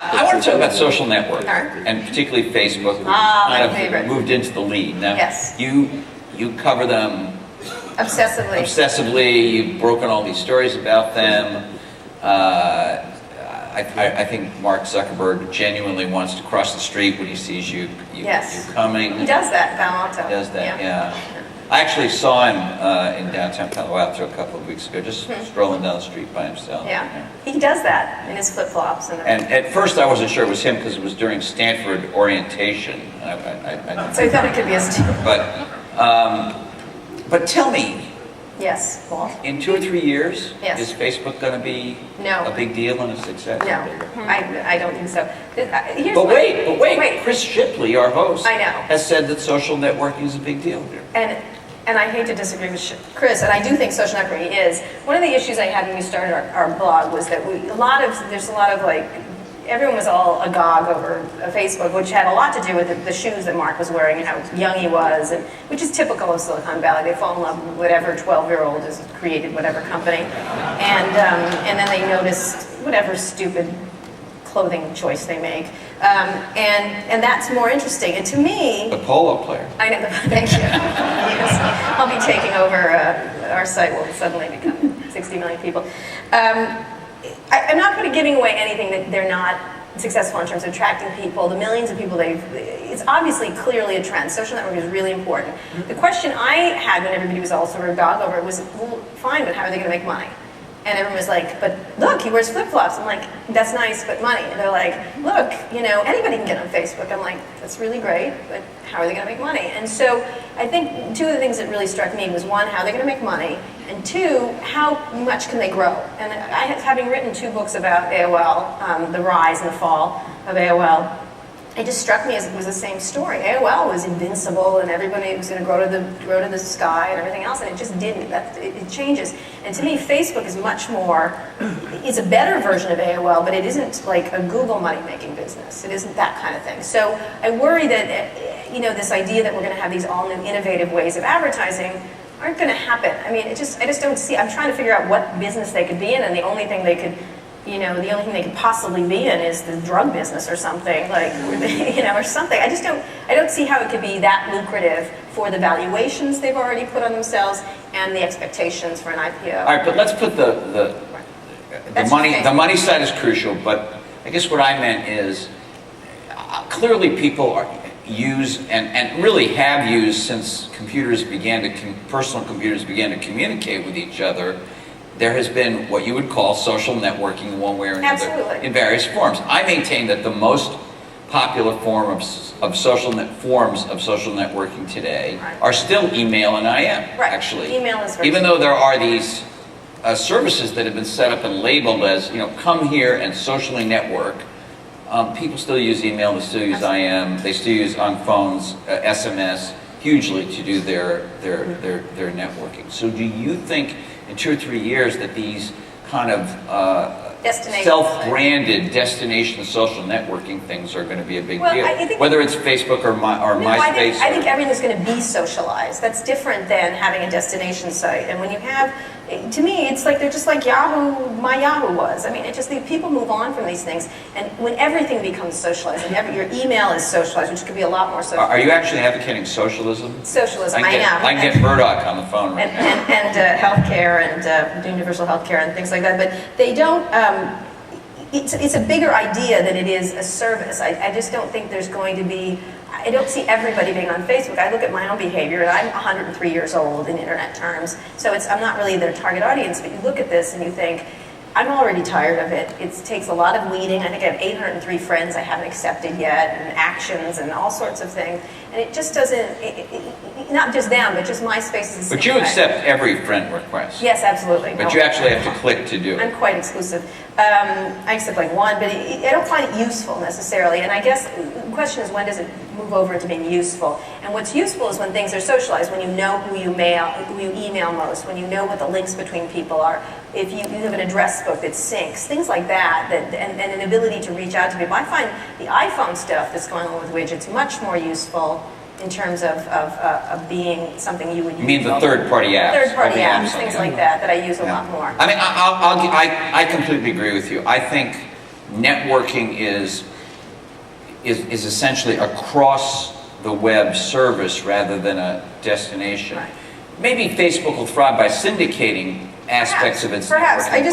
I want to talk about social networking, Sure. and particularly Facebook, which my kind favorite. of moved into the lead. Now, Yes. you cover them Obsessively. You've broken all these stories about them. I think Mark Zuckerberg genuinely wants to cross the street when he sees you Yes. coming. He does that, Palo Alto. He does that, yeah. I actually saw him in downtown Palo Alto a couple of weeks ago, just strolling down the street by himself. Yeah. He does that in his flip-flops. And at first I wasn't sure it was him because it was during Stanford orientation. So he thought it could be a student. But tell me, Yes, Paul. in 2 or 3 years, Yes. is Facebook going to be No. a big deal and a success? No, I don't think so. Here's But what- wait, Chris Shipley, our host, I know. has said that social networking is a big deal here. And I hate to disagree with Chris, and I do think social networking is. One of the issues I had when we started our blog was that there's a lot of like, everyone was all agog over Facebook, which had a lot to do with the shoes that Mark was wearing and how young he was, and which is typical of Silicon Valley. They fall in love with whatever 12-year-old has created whatever company, and then they noticed whatever stupid clothing choice they make, and that's more interesting. And to me, The polo player. I know. Thank you. Yes, I'll be taking over. Our site will suddenly become 60 million people. I'm not giving away anything that they're not successful in terms of attracting people. The millions of people it's obviously clearly a trend. Social networking is really important. The question I had when everybody was all sort of agog over it was, well, fine, but how are they going to make money? And everyone was like, but look, he wears flip-flops. I'm like, that's nice, but money. And they're like, look, anybody can get on Facebook. I'm like, that's really great, but how are they going to make money? And so I think two of the things that really struck me was, one, how are they going to make money? And two, how much can they grow? And having written 2 books about AOL, the rise and the fall of AOL, it just struck me as it was the same story. AOL was invincible, and everybody was going to grow to the sky and everything else, and it just didn't. It changes. And to me, Facebook is much more. It's a better version of AOL, but it isn't like a Google money-making business. It isn't that kind of thing. So I worry that this idea that we're going to have these all new innovative ways of advertising aren't going to happen. I mean, I just don't see. I'm trying to figure out what business they could be in, and the only thing they could possibly be in is the drug business or something, like, or something. I don't see how it could be that lucrative for the valuations they've already put on themselves and the expectations for an IPO. All right, but let's put the money side is crucial, but I guess what I meant is clearly people use and really have used since personal computers began to communicate with each other. There has been what you would call social networking one way or another. Absolutely. In various forms. I maintain that the most popular forms of social networking today are still email and IM, right. Actually. Email is very Even though there are these services that have been set up and labeled as, come here and socially network, people still use email, they still use IM, they still use on phones, SMS, hugely to do their networking. So do you think in 2 or 3 years that these kind of self-branded destination social networking things are going to be a big deal? Whether it's Facebook or MySpace? I think everything's going to be socialized. That's different than having a destination site. And when you have, to me, it's like they're just like my Yahoo was. I mean, people move on from these things. And when everything becomes socialized, and your email is socialized, which could be a lot more socialized. Are you actually advocating socialism? Socialism, I know. I can get Murdoch on the phone right now. And healthcare and universal healthcare and things like that. But they don't. It's a bigger idea than it is a service. I just don't think there's going to be. I don't see everybody being on Facebook. I look at my own behavior, and I'm 103 years old in internet terms, so I'm not really their target audience. But you look at this and you think, I'm already tired of it. It takes a lot of weeding. I think I have 803 friends I haven't accepted yet, and actions and all sorts of things. And it just doesn't, not just them, but just MySpace is the But you accept every friend request. Yes, absolutely. But you actually have to click to do it. I'm quite exclusive. I accept like one, but I don't find it useful necessarily. And I guess the question is, when does it move over into being useful? And what's useful is when things are socialized, when you know who you email most, when you know what the links between people are, if you have an address book that syncs, things like that, and an ability to reach out to people. I find the iPhone stuff that's going on with widgets much more useful in terms of being something you would use. You mean the third-party apps? Third-party apps, things like that I use a lot more. I mean, I completely agree with you. I think networking is essentially across the web service rather than a destination. Right. Maybe Facebook will thrive by syndicating aspects of its networking,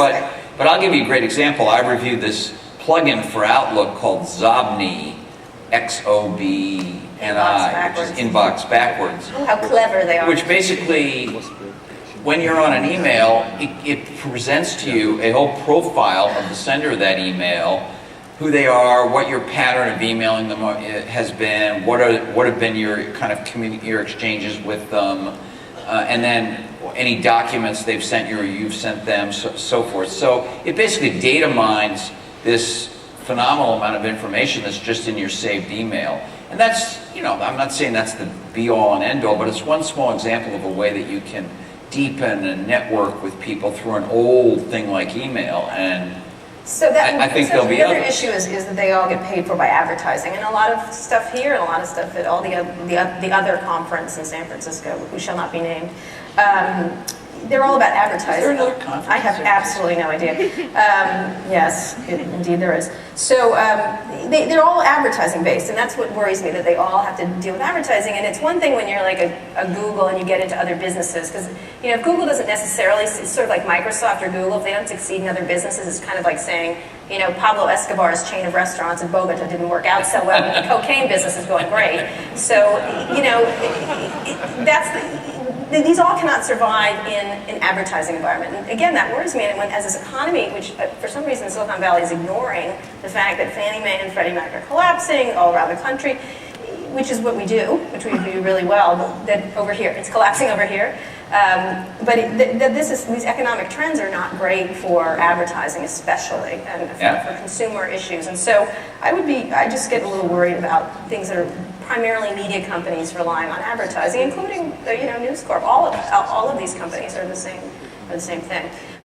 but I'll give you a great example. I reviewed this plugin for Outlook called Zobni, Xobni, which is inbox backwards. Oh, how clever they are. Which basically, when you're on an email, it presents to you a whole profile of the sender of that email, who they are, what your pattern of emailing them has been, what have been your kind of your exchanges with them, and then any documents they've sent you or you've sent them, so forth. So it basically data mines this phenomenal amount of information that's just in your saved email. And that's, I'm not saying that's the be-all and end-all, but it's one small example of a way that you can deepen and network with people through an old thing like email. And so that, I think there'll be the other others. issue is that they all get paid for by advertising, and a lot of stuff here and a lot of stuff at all the other conference in San Francisco, who shall not be named, they're all about advertising. Is there another conference? I have absolutely no idea. Yes, indeed there is. So they're all advertising based, and that's what worries me, that they all have to deal with advertising. And it's one thing when you're like a Google and you get into other businesses, because if Google doesn't necessarily, it's sort of like Microsoft or Google, if they don't succeed in other businesses, it's kind of like saying, Pablo Escobar's chain of restaurants in Bogota didn't work out so well, but the cocaine business is going great. So, these all cannot survive in an advertising environment. And again, that worries me. And as this economy, which for some reason Silicon Valley is ignoring the fact that Fannie Mae and Freddie Mac are collapsing all around the country, which is what we do, which we do really well, but that over here, it's collapsing over here. These economic trends are not great for advertising, especially, and for consumer issues. And so I just get a little worried about things that are primarily media companies relying on advertising, including News Corp. All of these companies are the same thing.